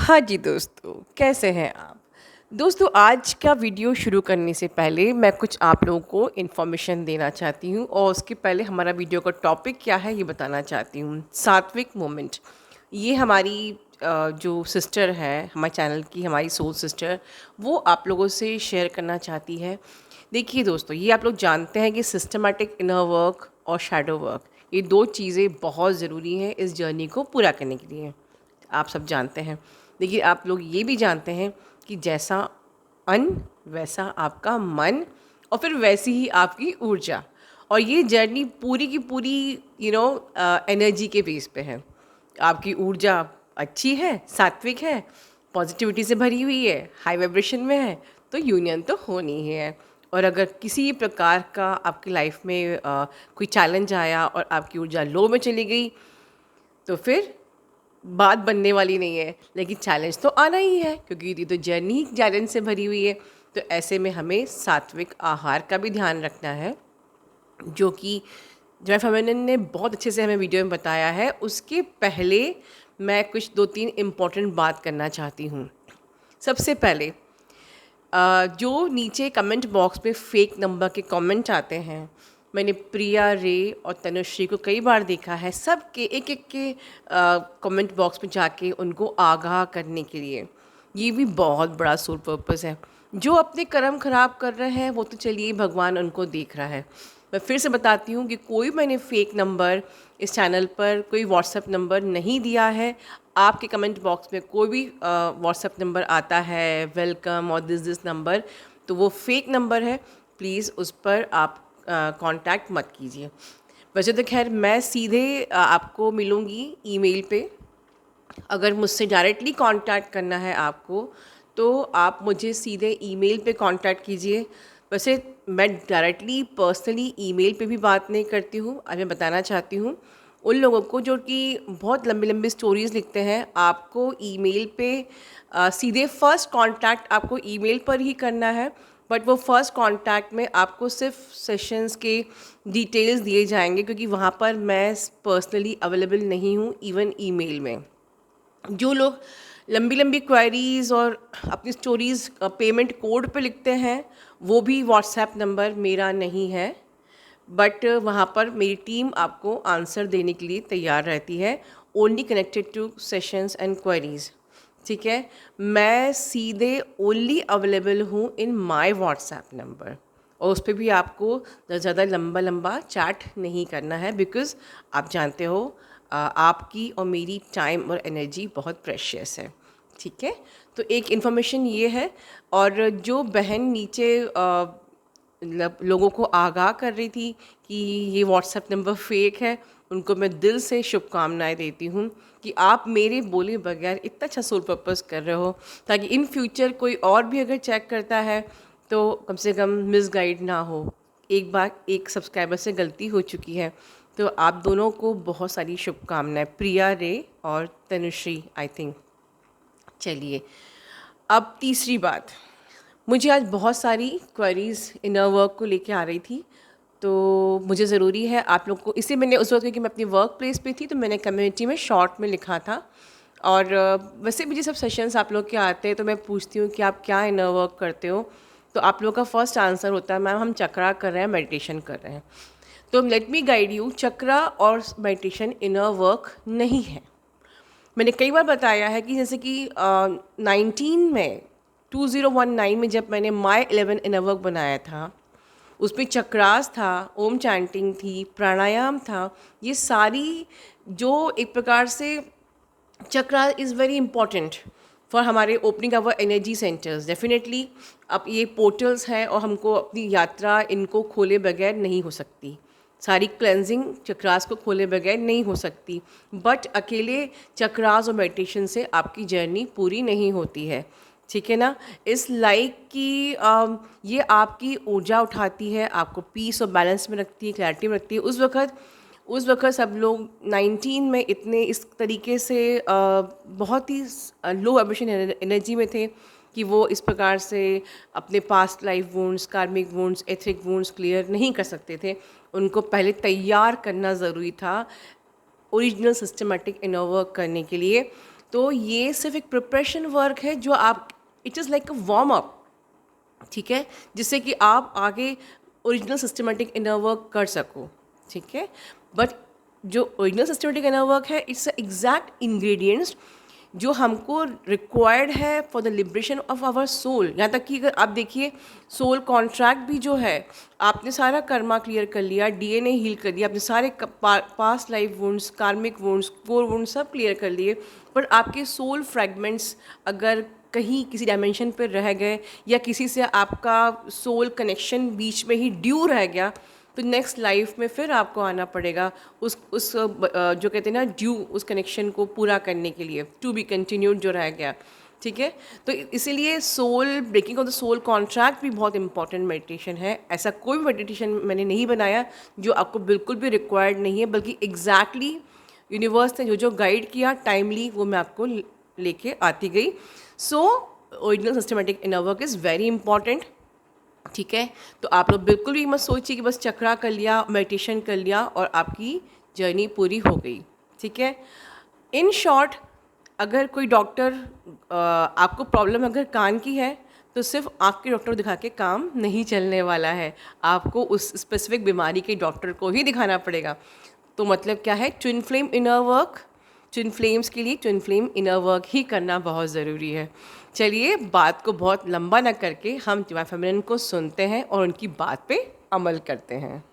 हाँ जी दोस्तों, कैसे हैं आप? दोस्तों, आज का वीडियो शुरू करने से पहले मैं कुछ आप लोगों को इन्फॉर्मेशन देना चाहती हूँ और उसके पहले हमारा वीडियो का टॉपिक क्या है ये बताना चाहती हूँ। सात्विक मोमेंट, ये हमारी जो सिस्टर है हमारे चैनल की, हमारी सोल सिस्टर, वो आप लोगों से शेयर करना चाहती है। देखिए दोस्तों, ये आप लोग जानते हैं कि सिस्टमैटिक इनर वर्क और शैडो वर्क, ये दो चीज़ें बहुत ज़रूरी हैं इस जर्नी को पूरा करने के लिए। आप सब जानते हैं। देखिए, आप लोग ये भी जानते हैं कि जैसा अन्न वैसा आपका मन और फिर वैसी ही आपकी ऊर्जा। और ये जर्नी पूरी की पूरी एनर्जी के बेस पे है। आपकी ऊर्जा अच्छी है, सात्विक है, पॉजिटिविटी से भरी हुई है, हाई वाइब्रेशन में है, तो यूनियन तो होनी ही है। और अगर किसी प्रकार का आपकी लाइफ में कोई चैलेंज आया और आपकी ऊर्जा लो में चली गई, तो फिर बात बनने वाली नहीं है। लेकिन चैलेंज तो आना ही है, क्योंकि ये तो जर्नी ही चैलेंज से भरी हुई है। तो ऐसे में हमें सात्विक आहार का भी ध्यान रखना है, जो कि जॉय फेमिनिन ने बहुत अच्छे से हमें वीडियो में बताया है। उसके पहले मैं कुछ 2-3 इम्पोर्टेंट बात करना चाहती हूँ। सबसे पहले, जो नीचे कमेंट बॉक्स में फेक नंबर के कमेंट आते हैं, मैंने प्रिया, रे और तनुश्री को कई बार देखा है, सब के एक एक के कमेंट बॉक्स में जाके उनको आगाह करने के लिए। ये भी बहुत बड़ा सोल पर्पस है। जो अपने कर्म खराब कर रहे हैं वो तो चलिए भगवान उनको देख रहा है। मैं फिर से बताती हूँ कि कोई मैंने फेक नंबर इस चैनल पर, कोई व्हाट्सएप नंबर नहीं दिया है। आपके कमेंट बॉक्स में कोई भी व्हाट्सएप नंबर आता है, वेलकम और दिस नंबर, तो वो फेक नंबर है। प्लीज़ उस पर आप कांटेक्ट मत कीजिए। वैसे तो खैर मैं सीधे आपको मिलूँगी ईमेल पे। अगर मुझसे डायरेक्टली कांटेक्ट करना है आपको, तो आप मुझे सीधे ईमेल पे कांटेक्ट कीजिए। वैसे मैं डायरेक्टली पर्सनली ईमेल पे भी बात नहीं करती हूँ। आज मैं बताना चाहती हूँ उन लोगों को जो कि बहुत लंबी लंबी स्टोरीज़ लिखते हैं, आपको ईमेल पे सीधे फर्स्ट कांटेक्ट आपको ईमेल पर ही करना है। बट वो फर्स्ट कांटेक्ट में आपको सिर्फ सेशंस के डिटेल्स दिए जाएंगे, क्योंकि वहाँ पर मैं पर्सनली अवेलेबल नहीं हूँ इवन ईमेल में। जो लोग लंबी लंबी क्वेरीज और अपनी स्टोरीज़ पेमेंट कोड पे लिखते हैं, वो भी व्हाट्सएप नंबर मेरा नहीं है। बट वहाँ पर मेरी टीम आपको आंसर देने के लिए तैयार रहती है, only connected two sessions and queries. ठीक है, मैं सीधे ओनली अवेलेबल हूँ इन माय व्हाट्सएप नंबर, और उस पर भी आपको ज़्यादा लंबा लंबा चैट नहीं करना है, बिकॉज़ आप जानते हो आपकी और मेरी टाइम और एनर्जी बहुत प्रेशियस है। ठीक है, तो एक इन्फॉर्मेशन ये है। और जो बहन नीचे लोगों को आगाह कर रही थी कि ये व्हाट्सएप नंबर फेक है, उनको मैं दिल से शुभकामनाएं देती हूँ कि आप मेरे बोले बगैर इतना अच्छा सोल पर्पस कर रहे हो, ताकि इन फ्यूचर कोई और भी अगर चेक करता है तो कम से कम मिसगाइड ना हो। एक बार एक सब्सक्राइबर से गलती हो चुकी है। तो आप दोनों को बहुत सारी शुभकामनाएं, प्रिया, रे और तनुश्री आई थिंक। चलिए, अब तीसरी बात, मुझे आज बहुत सारी क्वेरीज़ इनर वर्क को लेके आ रही थी, तो मुझे ज़रूरी है आप लोग को, इसे मैंने उस वक्त, क्योंकि मैं अपनी वर्क प्लेस पे थी, तो मैंने कम्युनिटी में शॉर्ट में लिखा था। और वैसे मुझे सब सेशंस आप लोग के आते हैं, तो मैं पूछती हूँ कि आप क्या इनर वर्क करते हो, तो आप लोग का फर्स्ट आंसर होता है मैम हम चक्रा कर रहे हैं, मेडिटेशन कर रहे हैं। तो लेट मी गाइड यू, चक्रा और मेडिटेशन इनर वर्क नहीं है। मैंने कई बार बताया है कि जैसे कि 19 में 2019 में जब मैंने माई 11 इनर वर्क बनाया था, उसमें चक्रास था, ओम चैंटिंग थी, प्राणायाम था। ये सारी जो एक प्रकार से, chakra is very important for हमारे opening our energy centres definitely. अब ये पोर्टल्स हैं और हमको अपनी यात्रा इनको खोले बगैर नहीं हो सकती। सारी क्लेंजिंग चक्रास को खोले बगैर नहीं हो सकती। बट अकेले चक्रास और मेडिटेशन से आपकी जर्नी पूरी नहीं होती है। ठीक है ना। इस लाइक की ये आपकी ऊर्जा उठाती है, आपको पीस और बैलेंस में रखती है, क्लैरिटी में रखती है। उस वक़्त सब लोग 19 में इतने इस तरीके से बहुत ही लो वाइब्रेशन एनर्जी में थे कि वो इस प्रकार से अपने पास्ट लाइफ वुंड्स, कार्मिक वुंड्स, एथिक वुंड्स क्लियर नहीं कर सकते थे। उनको पहले तैयार करना ज़रूरी था ओरिजिनल सिस्टमेटिक इनर वर्क करने के लिए। तो ये सिर्फ एक प्रिपरेशन वर्क है जो आप, it is like a warm up, ठीक है, जिससे कि आप आगे ओरिजिनल सिस्टमेटिक इनर वर्क कर सको, ठीक है। बट जो ओरिजिनल सिस्टमेटिक इनर वर्क है, इट्स एग्जैक्ट इंग्रेडिएंट्स जो हमको रिक्वायर्ड है for the liberation of our soul. यहाँ तक कि अगर आप देखिए, सोल कॉन्ट्रैक्ट भी जो है, आपने सारा कर्मा क्लियर कर लिया, डीएनए हील कर दिया, आपने सारे पास्ट लाइफ वुंड्स, कार्मिक वुंड्स, कोर वुंड्स सब क्लियर कर लिए, पर आपके सोल फ्रैगमेंट्स अगर कहीं किसी डायमेंशन पर रह गए या किसी से आपका सोल कनेक्शन बीच में ही ड्यू रह गया, तो नेक्स्ट लाइफ में फिर आपको आना पड़ेगा उस जो कहते हैं ना ड्यू, उस कनेक्शन को पूरा करने के लिए, टू बी कंटिन्यूड जो रह गया, ठीक है। तो इसीलिए soul breaking of the soul contract भी बहुत इंपॉर्टेंट मेडिटेशन है। ऐसा कोई भी मेडिटेशन मैंने नहीं बनाया जो आपको बिल्कुल भी रिक्वायर्ड नहीं है, बल्कि एग्जैक्टली यूनिवर्स ने जो जो गाइड किया टाइमली, वो मैं आपको लेके आती गई। So original systematic inner work is very important, ठीक है। तो आप लोग बिल्कुल भी मत सोचिए कि बस चक्रा कर लिया, मेडिटेशन कर लिया और आपकी जर्नी पूरी हो गई, ठीक है। इन शॉर्ट, अगर कोई डॉक्टर आपको प्रॉब्लम अगर कान की है, तो सिर्फ आँख के डॉक्टर दिखा के काम नहीं चलने वाला है, आपको उस स्पेसिफिक बीमारी के डॉक्टर को ही दिखाना पड़ेगा। तो मतलब क्या है, twin flame inner work, twin flames के लिए ट्विन फ्लेम इनर वर्क ही करना बहुत ज़रूरी है। चलिए, बात को बहुत लंबा ना करके हम डिवाइन फेमिनिन को सुनते हैं और उनकी बात पे अमल करते हैं।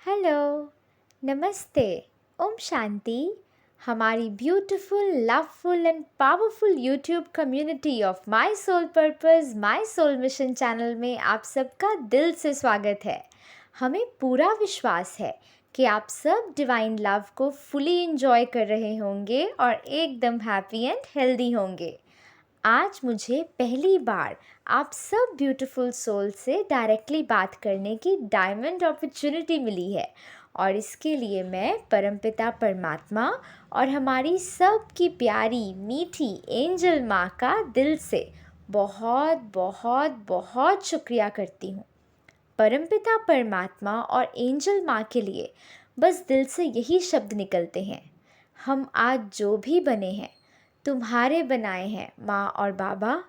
हेलो, नमस्ते, ओम शांति। हमारी beautiful, loveful and powerful YouTube community of my soul purpose, my soul mission channel में आप सबका दिल से स्वागत है। हमें पूरा विश्वास है कि आप सब डिवाइन लव को फुली एंजॉय कर रहे होंगे और एकदम हैप्पी एंड हेल्दी होंगे। आज मुझे पहली बार आप सब ब्यूटीफुल सोल से डायरेक्टली बात करने की डायमंड अपॉर्चुनिटी मिली है, और इसके लिए मैं परमपिता परमात्मा और हमारी सब की प्यारी मीठी एंजल माँ का दिल से बहुत बहुत बहुत शुक्रिया करती हूँ। परमपिता परमात्मा और एंजल माँ के लिए बस दिल से यही शब्द निकलते हैं, हम आज जो भी बने हैं तुम्हारे बनाए हैं माँ और बाबा।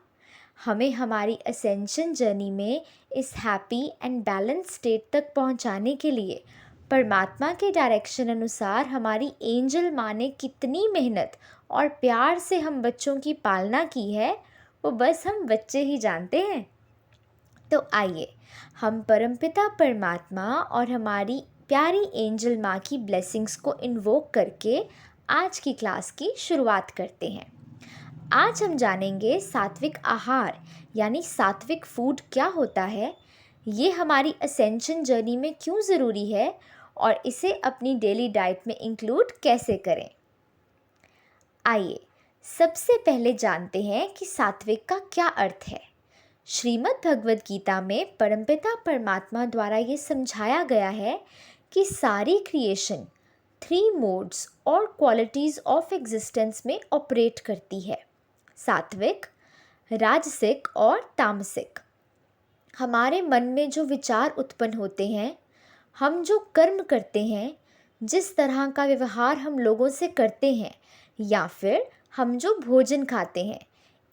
हमें हमारी असेंशन जर्नी में इस हैप्पी एंड बैलेंस स्टेट तक पहुंचाने के लिए परमात्मा के डायरेक्शन अनुसार हमारी एंजल माँ ने कितनी मेहनत और प्यार से हम बच्चों की पालना की है, वो बस हम बच्चे ही जानते हैं। तो आइए हम परमपिता परमात्मा और हमारी प्यारी एंजल माँ की ब्लेसिंग्स को इन्वोक करके आज की क्लास की शुरुआत करते हैं। आज हम जानेंगे सात्विक आहार यानी सात्विक फूड क्या होता है, ये हमारी असेंशन जर्नी में क्यों ज़रूरी है और इसे अपनी डेली डाइट में इंक्लूड कैसे करें। आइए सबसे पहले जानते हैं कि सात्विक का क्या अर्थ है। श्रीमद् भगवद गीता में परमपिता परमात्मा द्वारा ये समझाया गया है कि सारी क्रिएशन 3 मोड्स और क्वालिटीज़ ऑफ एग्जिस्टेंस में ऑपरेट करती है, सात्विक, राजसिक और तामसिक। हमारे मन में जो विचार उत्पन्न होते हैं, हम जो कर्म करते हैं, जिस तरह का व्यवहार हम लोगों से करते हैं या फिर हम जो भोजन खाते हैं,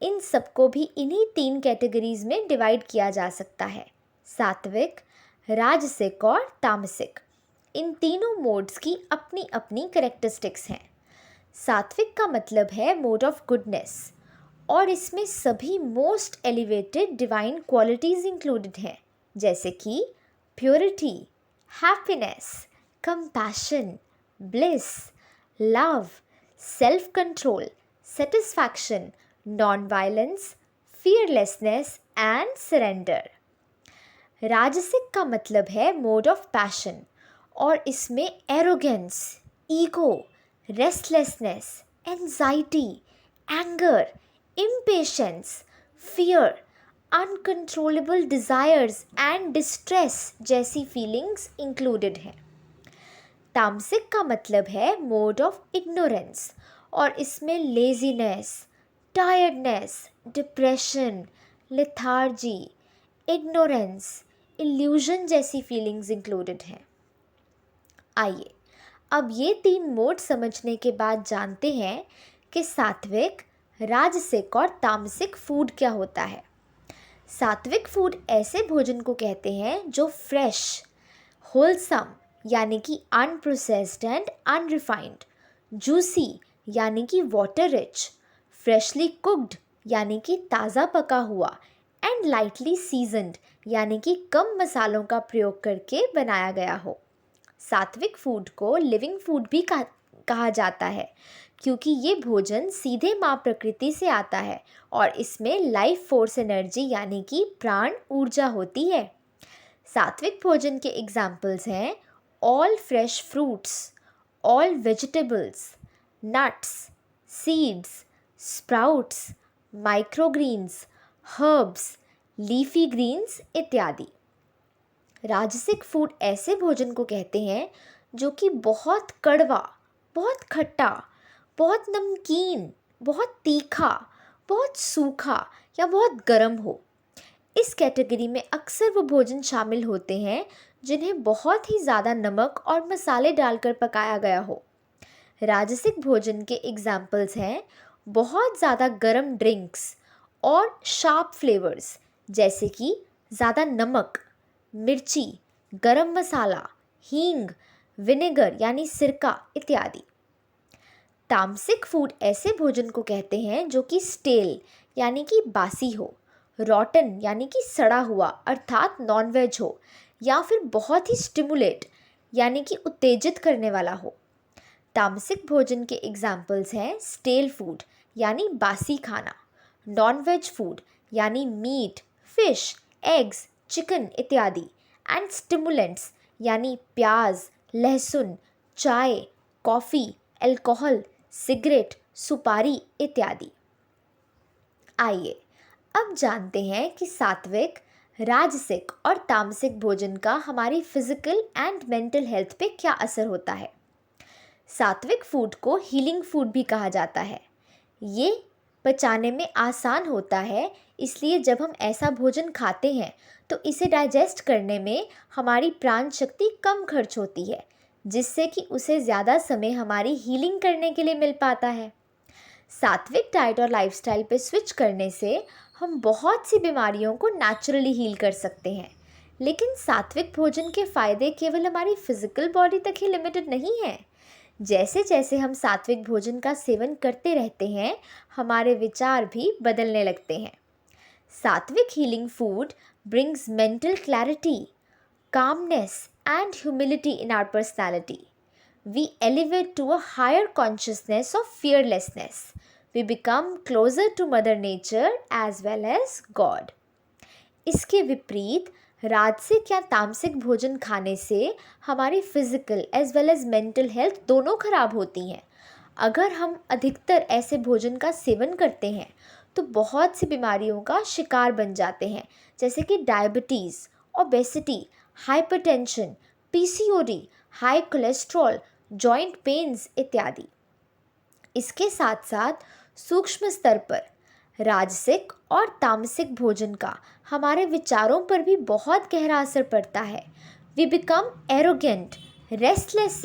इन सबको भी इन्हीं 3 कैटेगरीज में डिवाइड किया जा सकता है, सात्विक, राजसिक और तामसिक। इन तीनों मोड्स की अपनी अपनी कैरेक्टरिस्टिक्स हैं। सात्विक का मतलब है मोड ऑफ गुडनेस, और इसमें सभी most elevated divine qualities included हैं, जैसे कि purity, happiness, compassion, bliss, love, self control, satisfaction, non violence, fearlessness and surrender. राजसिक का मतलब है मोड ऑफ पैशन, और इसमें arrogance, ego, restlessness, anxiety, anger, impatience, fear, uncontrollable desires and distress जैसी फीलिंग्स इंक्लूडेड हैं। तामसिक का मतलब है मोड ऑफ इग्नोरेंस, और इसमें laziness, tiredness, depression, lethargy, ignorance, illusion जैसी फीलिंग्स इंक्लूडेड हैं। आइए अब ये 3 मोड समझने के बाद जानते हैं कि सात्विक, राजसिक और तामसिक फूड क्या होता है। सात्विक फूड ऐसे भोजन को कहते हैं जो फ्रेश, होलसम यानी कि अनप्रोसेस्ड एंड अनरिफाइंड, जूसी यानी कि वाटर रिच, फ्रेशली कुक्ड यानी कि ताज़ा पका हुआ, एंड लाइटली सीजन्ड यानी कि कम मसालों का प्रयोग करके बनाया गया हो। सात्विक फूड को लिविंग फूड भी कहा जाता है क्योंकि ये भोजन सीधे माँ प्रकृति से आता है और इसमें लाइफ फोर्स एनर्जी यानी कि प्राण ऊर्जा होती है। सात्विक भोजन के एग्जाम्पल्स हैं all fresh fruits, all vegetables, nuts, seeds, sprouts, microgreens, herbs, leafy greens इत्यादि। राजसिक फूड ऐसे भोजन को कहते हैं जो कि बहुत कड़वा, बहुत खट्टा, बहुत नमकीन, बहुत तीखा, बहुत सूखा या बहुत गर्म हो। इस कैटेगरी में अक्सर वो भोजन शामिल होते हैं जिन्हें बहुत ही ज़्यादा नमक और मसाले डालकर पकाया गया हो। राजसिक भोजन के एग्जाम्पल्स हैं बहुत ज़्यादा गर्म ड्रिंक्स और शार्प फ्लेवर्स जैसे कि ज़्यादा नमक, मिर्ची, गरम मसाला, हींग, विनेगर यानी सिरका इत्यादि। तामसिक फूड ऐसे भोजन को कहते हैं जो कि स्टेल यानी कि बासी हो, रॉटन यानी कि सड़ा हुआ अर्थात नॉनवेज हो, या फिर बहुत ही स्टिमुलेट यानी कि उत्तेजित करने वाला हो। तामसिक भोजन के एग्जाम्पल्स हैं स्टेल फूड यानी बासी खाना, नॉनवेज फूड यानी मीट, फिश, एग्स, चिकन इत्यादि, एंड स्टिमुलेंट्स यानी प्याज, लहसुन, चाय, कॉफ़ी, अल्कोहल, सिगरेट, सुपारी इत्यादि। आइए अब जानते हैं कि सात्विक, राजसिक और तामसिक भोजन का हमारी फिजिकल एंड मेंटल हेल्थ पे क्या असर होता है। सात्विक फूड को हीलिंग फूड भी कहा जाता है। ये पचाने में आसान होता है, इसलिए जब हम ऐसा भोजन खाते हैं तो इसे डाइजेस्ट करने में हमारी प्राण शक्ति कम खर्च होती है, जिससे कि उसे ज़्यादा समय हमारी हीलिंग करने के लिए मिल पाता है। सात्विक डाइट और लाइफस्टाइल पे स्विच करने से हम बहुत सी बीमारियों को नेचुरली हील कर सकते हैं। लेकिन सात्विक भोजन के फ़ायदे केवल हमारी फिजिकल बॉडी तक ही लिमिटेड नहीं हैं। जैसे जैसे हम सात्विक भोजन का सेवन करते रहते हैं, हमारे विचार भी बदलने लगते हैं। सात्विक healing food brings mental clarity, calmness, and humility in our personality. We elevate to a higher consciousness of fearlessness. We become closer to Mother Nature as well as God. इसके विपरीत राजसिक या तामसिक भोजन खाने से हमारी physical as well as mental health दोनों खराब होती हैं। अगर हम अधिकतर ऐसे भोजन का सेवन करते हैं तो बहुत सी बीमारियों का शिकार बन जाते हैं, जैसे कि diabetes, obesity, hypertension, PCOD, high cholesterol, joint pains इत्यादि। इसके साथ साथ सूक्ष्म स्तर पर राजसिक और तामसिक भोजन का हमारे विचारों पर भी बहुत गहरा असर पड़ता है। We become arrogant, restless,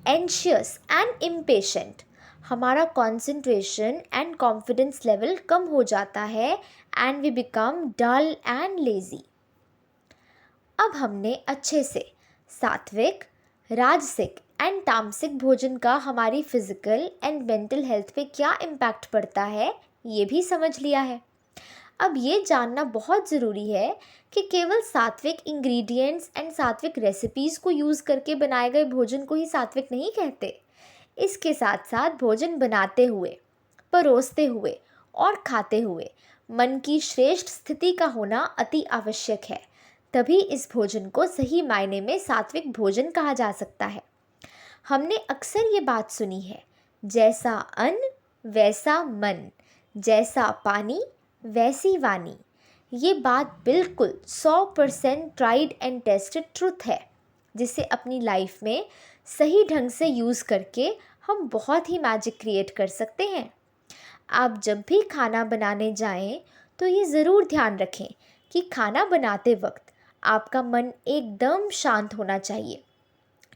anxious and impatient. हमारा कंसंट्रेशन एंड कॉन्फिडेंस लेवल कम हो जाता है and we become dull and lazy. अब हमने अच्छे से सात्विक, राजसिक एंड तामसिक भोजन का हमारी फिजिकल एंड मेंटल हेल्थ पे क्या इम्पैक्ट पड़ता है ये भी समझ लिया है। अब ये जानना बहुत ज़रूरी है कि केवल सात्विक इंग्रेडिएंट्स एंड सात्विक रेसिपीज़ को यूज़ करके बनाए गए भोजन को ही सात्विक नहीं कहते। इसके साथ साथ भोजन बनाते हुए, परोसते हुए और खाते हुए मन की श्रेष्ठ स्थिति का होना अति आवश्यक है। तभी इस भोजन को सही मायने में सात्विक भोजन कहा जा सकता है। हमने अक्सर ये बात सुनी है, जैसा अन्न वैसा मन, जैसा पानी वैसी वाणी। ये बात बिल्कुल 100% ट्राइड एंड टेस्टेड ट्रुथ है, जिसे अपनी लाइफ में सही ढंग से यूज़ करके हम बहुत ही मैजिक क्रिएट कर सकते हैं। आप जब भी खाना बनाने जाएं तो ये ज़रूर ध्यान रखें कि खाना बनाते वक्त आपका मन एकदम शांत होना चाहिए,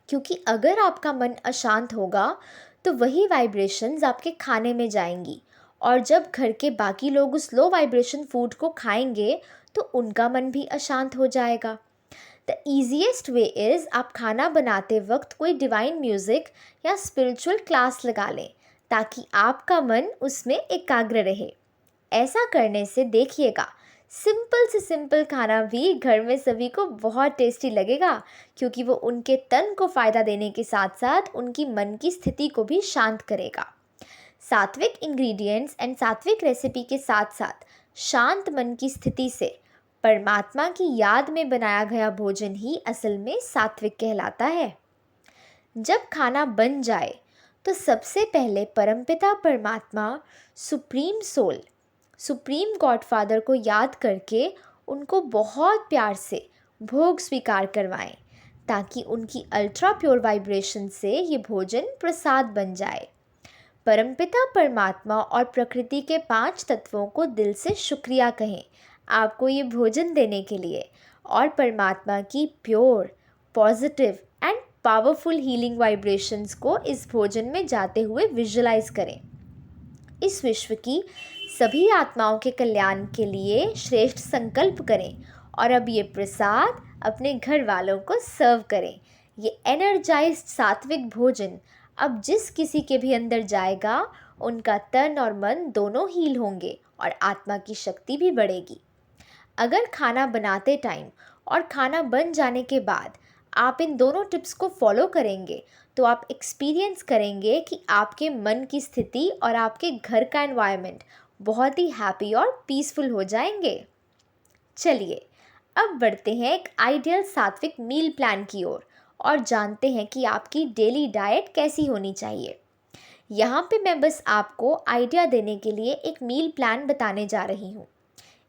क्योंकि अगर आपका मन अशांत होगा तो वही वाइब्रेशंस आपके खाने में जाएंगी, और जब घर के बाकी लोग उस लो वाइब्रेशन फूड को खाएंगे तो उनका मन भी अशांत हो जाएगा। द ईजीएस्ट वे इज़ आप खाना बनाते वक्त कोई डिवाइन म्यूज़िक या स्पिरिचुअल क्लास लगा लें ताकि आपका मन उसमें एकाग्र रहे। ऐसा करने से देखिएगा, सिंपल से सिंपल खाना भी घर में सभी को बहुत टेस्टी लगेगा, क्योंकि वो उनके तन को फ़ायदा देने के साथ साथ उनकी मन की स्थिति को भी शांत करेगा। सात्विक इंग्रेडिएंट्स एंड सात्विक रेसिपी के साथ साथ शांत मन की स्थिति से परमात्मा की याद में बनाया गया भोजन ही असल में सात्विक कहलाता है। जब खाना बन जाए तो सबसे पहले परमपिता परमात्मा, सुप्रीम सोल, सुप्रीम गॉडफादर को याद करके उनको बहुत प्यार से भोग स्वीकार करवाएं ताकि उनकी अल्ट्रा प्योर वाइब्रेशन से ये भोजन प्रसाद बन जाए। परमपिता परमात्मा और प्रकृति के 5 तत्वों को दिल से शुक्रिया कहें आपको ये भोजन देने के लिए, और परमात्मा की pure, positive and powerful healing vibrations को इस भोजन में जाते हुए विजुलाइज करें। इस विश्व की सभी आत्माओं के कल्याण के लिए श्रेष्ठ संकल्प करें और अब ये प्रसाद अपने घर वालों को सर्व करें। ये एनर्जाइज्ड सात्विक भोजन अब जिस किसी के भी अंदर जाएगा, उनका तन और मन दोनों हील होंगे और आत्मा की शक्ति भी बढ़ेगी। अगर खाना बनाते टाइम और खाना बन जाने के बाद आप इन दोनों टिप्स को फॉलो करेंगे तो आप एक्सपीरियंस करेंगे कि आपके मन की स्थिति और आपके घर का एनवायरनमेंट बहुत ही हैप्पी और पीसफुल हो जाएंगे। चलिए अब बढ़ते हैं एक आइडियल सात्विक मील प्लान की ओर और जानते हैं कि आपकी डेली डाइट कैसी होनी चाहिए। यहाँ पे मैं बस आपको आइडिया देने के लिए एक मील प्लान बताने जा रही हूँ।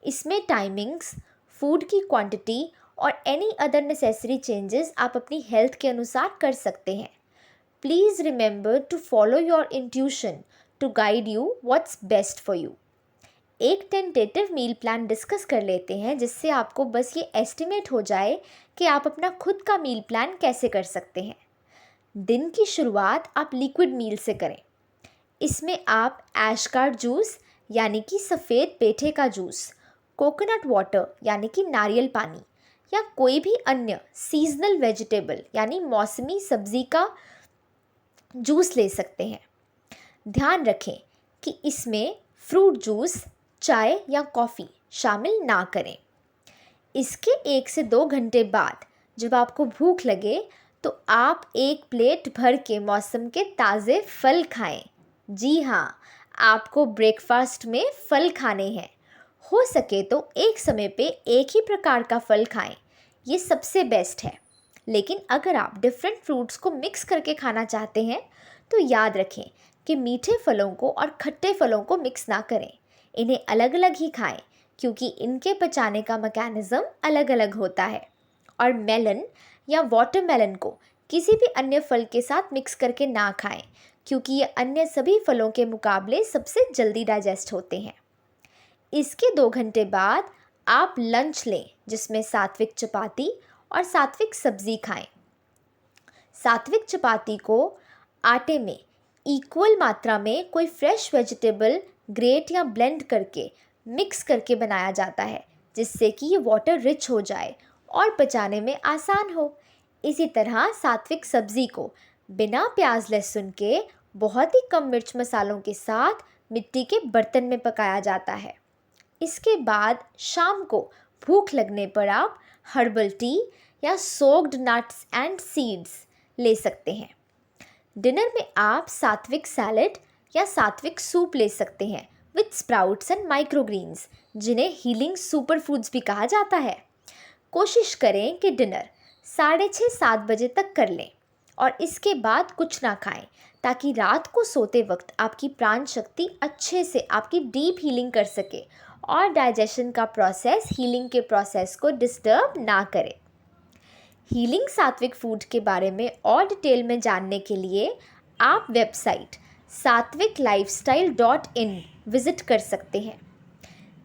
इसमें टाइमिंग्स, फूड की क्वांटिटी और एनी अदर नेसेसरी चेंजेस आप अपनी हेल्थ के अनुसार कर सकते हैं। Please remember to follow your intuition to guide you what's best for you. एक टेंटेटिव मील प्लान डिस्कस कर लेते हैं जिससे आपको बस ये एस्टिमेट हो जाए कि आप अपना खुद का मील प्लान कैसे कर सकते हैं। दिन की शुरुआत आप लिक्विड मील से करें। इसमें आप ऐशकार्ड जूस यानी कि सफ़ेद पेठे का जूस, कोकोनट वाटर यानी कि नारियल पानी या कोई भी अन्य सीजनल वेजिटेबल यानी मौसमी सब्ज़ी का जूस ले सकते हैं। ध्यान रखें कि इसमें फ्रूट जूस, चाय या कॉफ़ी शामिल ना करें। इसके 1 से 2 घंटे बाद जब आपको भूख लगे तो आप 1 प्लेट भर के मौसम के ताज़े फल खाएं। जी हाँ, आपको ब्रेकफास्ट में फल खाने हैं। हो सके तो एक समय पे एक ही प्रकार का फल खाएं, ये सबसे बेस्ट है। लेकिन अगर आप डिफरेंट फ्रूट्स को मिक्स करके खाना चाहते हैं तो याद रखें कि मीठे फलों को और खट्टे फलों को मिक्स ना करें। इन्हें अलग अलग ही खाएं क्योंकि इनके पचाने का मैकेनिज़्म अलग अलग होता है। और मेलन या वाटरमेलन को किसी भी अन्य फल के साथ मिक्स करके ना खाएं क्योंकि ये अन्य सभी फलों के मुकाबले सबसे जल्दी डाइजेस्ट होते हैं। इसके 2 घंटे बाद आप लंच लें जिसमें सात्विक चपाती और सात्विक सब्ज़ी खाएं। सात्विक चपाती को आटे में इक्वल मात्रा में कोई फ्रेश वेजिटेबल ग्रेट या ब्लेंड करके मिक्स करके बनाया जाता है जिससे कि ये वाटर रिच हो जाए और पचाने में आसान हो। इसी तरह सात्विक सब्ज़ी को बिना प्याज लहसुन के बहुत ही कम मिर्च मसालों के साथ मिट्टी के बर्तन में पकाया जाता है। इसके बाद शाम को भूख लगने पर आप हर्बल टी या सोक्ड नट्स एंड सीड्स ले सकते हैं। डिनर में आप सात्विक सैलेड या सात्विक सूप ले सकते हैं विथ स्प्राउट्स एंड माइक्रोग्रीन्स, जिन्हें हीलिंग सुपर फूड्स भी कहा जाता है। कोशिश करें कि डिनर 6:30-7 बजे तक कर लें और इसके बाद कुछ ना खाएं ताकि रात को सोते वक्त आपकी प्राण शक्ति अच्छे से आपकी डीप हीलिंग कर सके और डाइजेशन का प्रोसेस हीलिंग के प्रोसेस को डिस्टर्ब ना करे। हीलिंग सात्विक फूड के बारे में और डिटेल में जानने के लिए आप वेबसाइट sattviklifestyle.in विज़िट कर सकते हैं।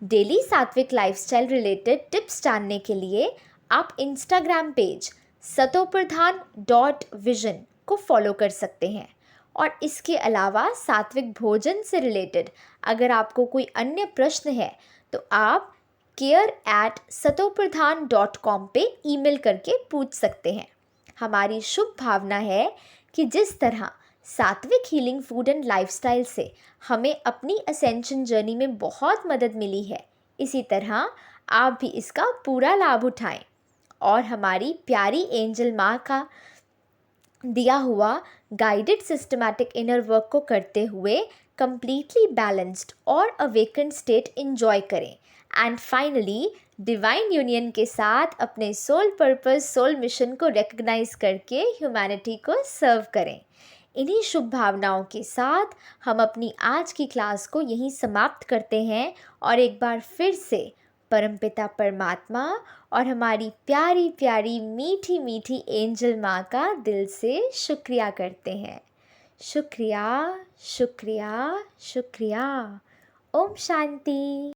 डेली सात्विक लाइफस्टाइल रिलेटेड टिप्स जानने के लिए आप इंस्टाग्राम पेज satoprandhan.vision को फॉलो कर सकते हैं और इसके अलावा सात्विक भोजन से रिलेटेड अगर आपको कोई अन्य प्रश्न है तो आप care@satopradhan.com पे ईमेल करके पूछ सकते हैं। हमारी शुभ भावना है कि जिस तरह सात्विक हीलिंग फूड एंड लाइफस्टाइल से हमें अपनी असेंशन जर्नी में बहुत मदद मिली है, इसी तरह आप भी इसका पूरा लाभ उठाएं और हमारी प्यारी एंजल माँ का दिया हुआ गाइडेड सिस्टमैटिक इनर वर्क को करते हुए completely बैलेंस्ड और अवेकन्ड स्टेट enjoy करें एंड फाइनली डिवाइन यूनियन के साथ अपने सोल पर्पस सोल मिशन को रिकग्नाइज करके ह्यूमैनिटी को सर्व करें। इन्हीं शुभ भावनाओं के साथ हम अपनी आज की क्लास को यहीं समाप्त करते हैं और एक बार फिर से परमपिता परमात्मा और हमारी प्यारी प्यारी मीठी मीठी एंजल माँ का दिल से शुक्रिया करते हैं। शुक्रिया शुक्रिया शुक्रिया। ओम शांति।